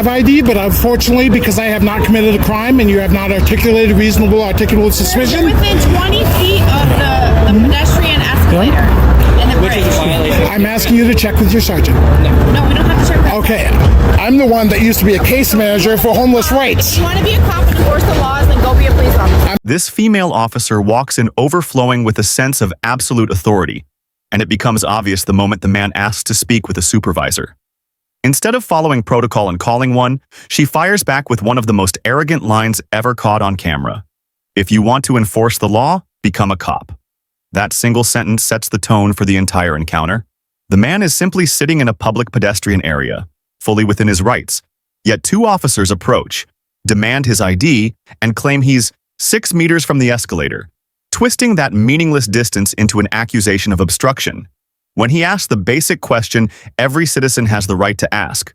ID, but unfortunately, because I have not committed a crime and you have not articulated reasonable articulable suspicion. You're within 20 feet of the pedestrian escalator and the bridge. I'm asking you to check with your sergeant. No, we don't have to check that. Okay, I'm the one that used to be a case manager for homeless rights. If you want to be a cop and enforce the laws, then go be a police officer. This female officer walks in overflowing with a sense of absolute authority, and it becomes obvious the moment the man asks to speak with a supervisor. Instead of following protocol and calling one, she fires back with one of the most arrogant lines ever caught on camera. If you want to enforce the law, become a cop. That single sentence sets the tone for the entire encounter. The man is simply sitting in a public pedestrian area, fully within his rights, yet two officers approach, demand his ID, and claim he's 6 meters from the escalator, twisting that meaningless distance into an accusation of obstruction. When he asks the basic question every citizen has the right to ask,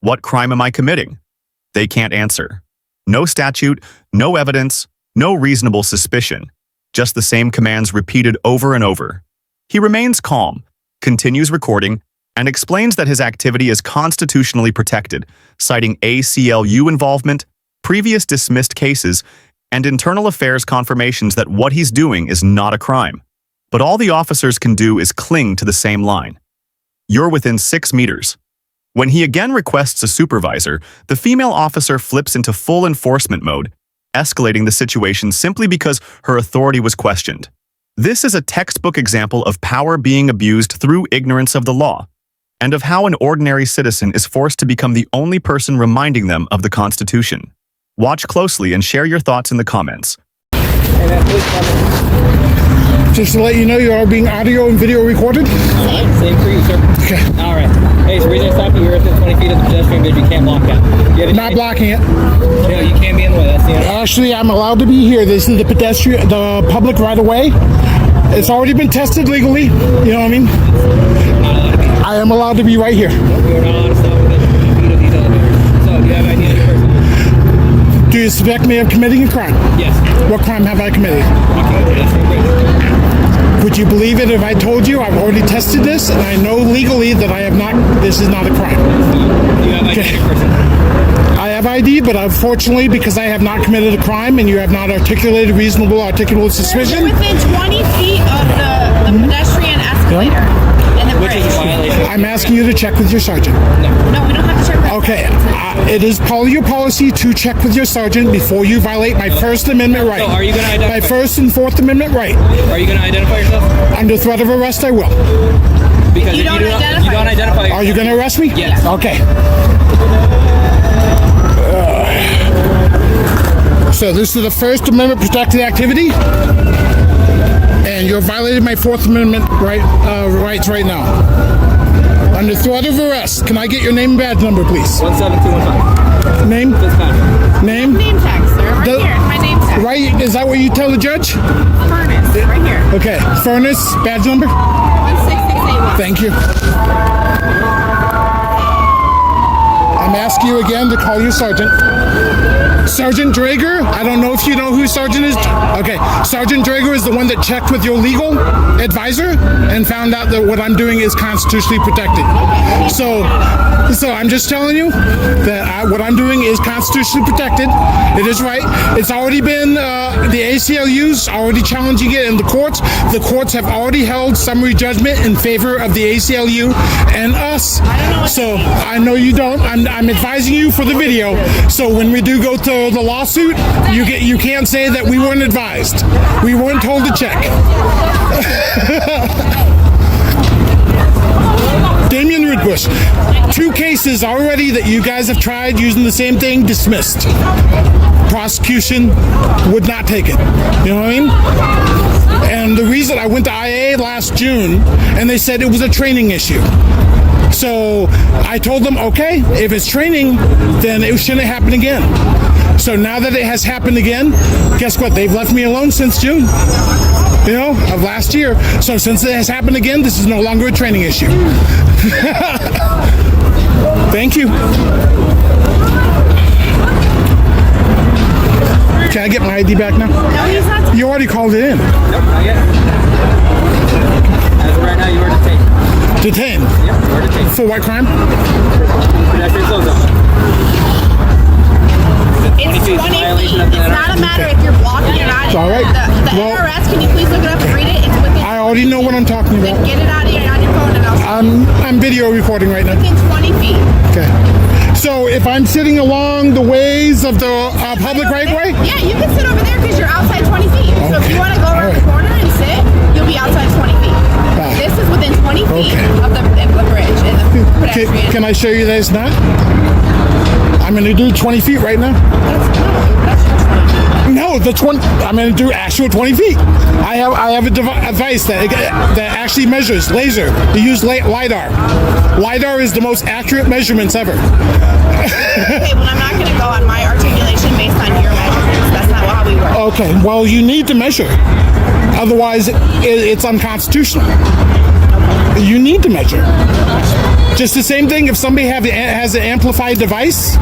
what crime am I committing? They can't answer. No statute, no evidence, no reasonable suspicion, just the same commands repeated over and over. He remains calm, continues recording, and explains that his activity is constitutionally protected, citing ACLU involvement, previous dismissed cases, and internal affairs confirmations that what he's doing is not a crime. But all the officers can do is cling to the same line. You're within 6 meters. When he again requests a supervisor, the female officer flips into full enforcement mode, escalating the situation simply because her authority was questioned. This is a textbook example of power being abused through ignorance of the law, and of how an ordinary citizen is forced to become the only person reminding them of the Constitution. Watch closely and share your thoughts in the comments. Just to let you know, you are being audio and video recorded. Same for you, sir. Okay. All right. Hey, so the reason I stopped you, you're within 20 feet of the pedestrian bridge. You can't block that. Not blocking it. No, you can't be in the way. That's the end. Actually, I'm allowed to be here. This is the public right of way. It's already been tested legally. You know what I mean? Not allowed to be. I am allowed to be right here. You're not allowed to stop within 20 feet of these elevators. So, do you have ID on your person? Do you suspect me of committing a crime? Yes. What crime have I committed? Blocking the pedestrian bridge. Would you believe it if I told you I've already tested this and I know legally that I have not, this is not a crime? Do you have ID on your person? I have ID, but unfortunately, because I have not committed a crime and you have not articulated reasonable articulable suspicion. You're within 20 feet of the pedestrian escalator and the Which bridge. is a violation. I'm asking you to check with your sergeant. No, we don't have to check that. Okay, it is part of your policy to check with your sergeant before you violate my First Amendment right. So, are you going to identify? My First and Fourth Amendment right. Are you going to identify yourself? Under threat of arrest, I will. Because You if don't you don't identify identify yourself. Are you going to arrest me? Yes. Okay. So this is the First Amendment protected activity, and you're violating my Fourth Amendment rights right now. Under threat of arrest, can I get your name and badge number, please? 17215. Name? Fitzpatrick. Name? Name tag, sir. Right The- here. It's my name tag. Right? Is that what you tell the judge? Furnace. Right here. Okay. Furnace, badge number? 16681. Thank you. I'm asking you again to call your sergeant. Sergeant Drager, I don't know if you know who Sergeant is. Okay, Sergeant Drager is the one that checked with your legal advisor and found out that what I'm doing is constitutionally protected. So I'm just telling you that what I'm doing is constitutionally protected. It is right. It's already been, the ACLU's already challenging it in the courts. The courts have already held summary judgment in favor of the ACLU and us. So I know you don't. I'm advising you for the video. So when we do go to the lawsuit, you can't say that we weren't advised. We weren't told to check. Damian Rudbush, 2 cases already that you guys have tried using the same thing, dismissed. Prosecution would not take it. You know what I mean? And the reason I went to IA last June, and they said it was a training issue. So I told them, okay, if it's training, then it shouldn't happen again. So now that it has happened again, guess what? They've left me alone since June, of last year. So since it has happened again, this is no longer a training issue. Thank you. Can I get my ID back now? No, he's not. You already called it in. Nope, not yet. As of right now, you are detained. Detained? Yep, you are detained. For what crime? Pedestrian close-up. recording right now? Within 20 feet. Okay. So if I'm sitting along the ways of the public right way? Yeah, you can sit over there because you're outside 20 feet. So if you want to go around the corner and sit, you'll be outside 20 feet. This is within 20 feet of the bridge and the pedestrian. Can I show you that it's not? I'm going to do 20 feet right now. That's your 20 feet. No, the 20. I'm going to do actual 20 feet. I have a device that actually measures laser. You use LiDAR. LiDAR is the most accurate measurements ever. Okay, well, I'm not going to go on my articulation based on your measurements. That's not how we work. Okay, well, you need to measure. Otherwise, it's unconstitutional. You need to measure. Just the same thing if somebody has an amplified device,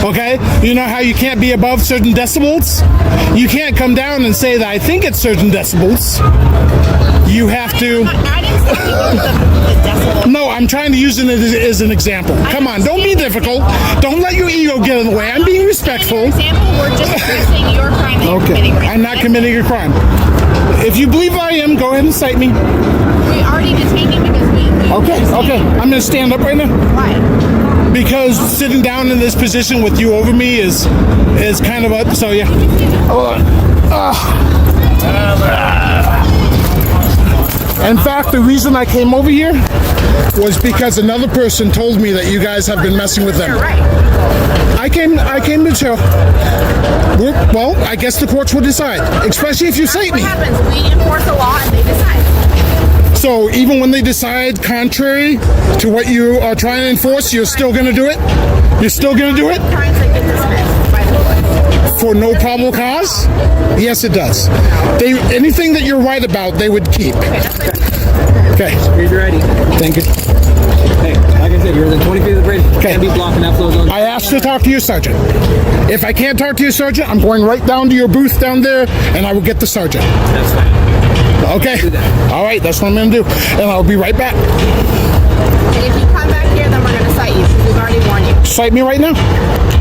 okay? You know how you can't be above certain decibels? You can't come down and say that I think it's certain decibels. You have to... I didn't say the decibel. No, I'm trying to use it as an example. Come on, don't be difficult. Don't let your ego get in the way. I'm being respectful. For example, we're just addressing your crime that you're committing right now. I'm not committing a crime. If you believe I am, go ahead and cite me. We already detained you because we Okay. I'm going to stand up right now. Why? Because sitting down in this position with you over me is kind of a... So, yeah. In fact, the reason I came over here was because another person told me that you guys have been messing with them. You're right. I came to chill. Well, I guess the courts will decide, especially if you cite What me. happens? We enforce the law and they decide. So even when they decide contrary to what you are trying to enforce, you're still going to do it? You're still going to do it? Crimes that get dismissed by the court. For no probable cause? Yes, it does. Anything that you're right about, they would keep. Okay. Here's your ID. Thank you. Hey, like I said, you're within 20 feet of the bridge. Can't be blocking that flow zone. I asked to talk to your sergeant. If I can't talk to your sergeant, I'm going right down to your booth down there, and I will get the sergeant. That's fine. Okay? All right, that's what I'm going to do. And I'll be right back. And if you come back here, then we're going to cite you because we've already warned you. Cite me right now.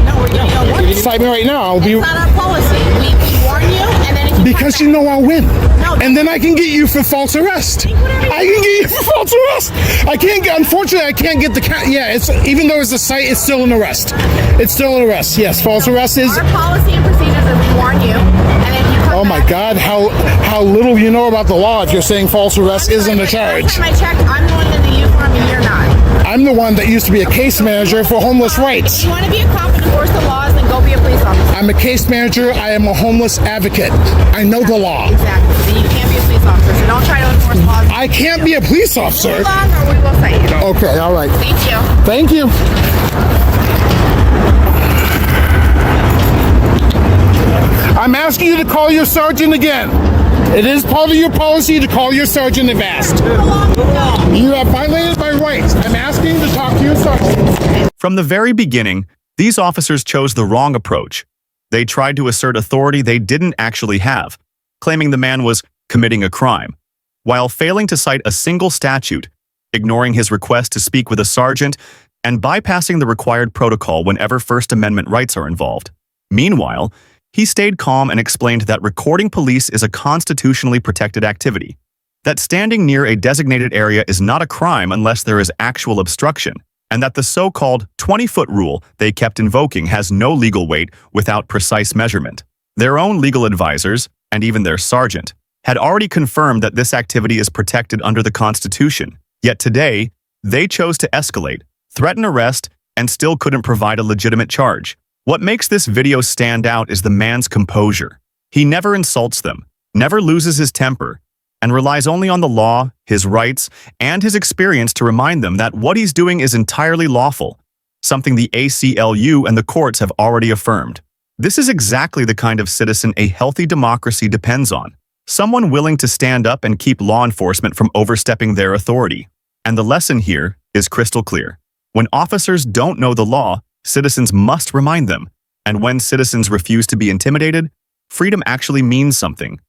No, we're giving you a warning. Cite me right now. I'll be... It's not our policy. We warn you, and then if you Because come you back, know I'll win. No. And then I can get you for false arrest. I can get you for false arrest. I can't get, unfortunately, I can't get the, it's, even though it's a cite, it's still an arrest. It's still an arrest. Yes, false arrest is. our policy and procedures is we warn you, and if you come Oh my back, God, how little you know about the law if you're saying false arrest isn't a charge. Last time I checked, I'm the one in the uniform and you're not. I'm the one that used to be a case manager for homeless rights. If you want to be a cop and enforce the laws, then go be a police officer. I'm a case manager. I am a homeless advocate. I know the law. Exactly. Then you can't be a police officer, so don't try to enforce laws. I can't be a police officer. Move on or we will cite you. Okay, all right. Thank you. Thank you. I'm asking you to call your sergeant again. It is part of your policy to call your sergeant if asked. You have violated my rights. I'm asking to talk to your sergeant. From the very beginning, these officers chose the wrong approach. They tried to assert authority they didn't actually have, claiming the man was committing a crime, while failing to cite a single statute, ignoring his request to speak with a sergeant, and bypassing the required protocol whenever First Amendment rights are involved. Meanwhile, he stayed calm and explained that recording police is a constitutionally protected activity, that standing near a designated area is not a crime unless there is actual obstruction, and that the so-called 20-foot rule they kept invoking has no legal weight without precise measurement. Their own legal advisors, and even their sergeant, had already confirmed that this activity is protected under the Constitution. Yet today, they chose to escalate, threaten arrest, and still couldn't provide a legitimate charge. What makes this video stand out is the man's composure. He never insults them, never loses his temper, and relies only on the law, his rights, and his experience to remind them that what he's doing is entirely lawful, something the ACLU and the courts have already affirmed. This is exactly the kind of citizen a healthy democracy depends on, someone willing to stand up and keep law enforcement from overstepping their authority. And the lesson here is crystal clear. When officers don't know the law, citizens must remind them. And when citizens refuse to be intimidated, freedom actually means something.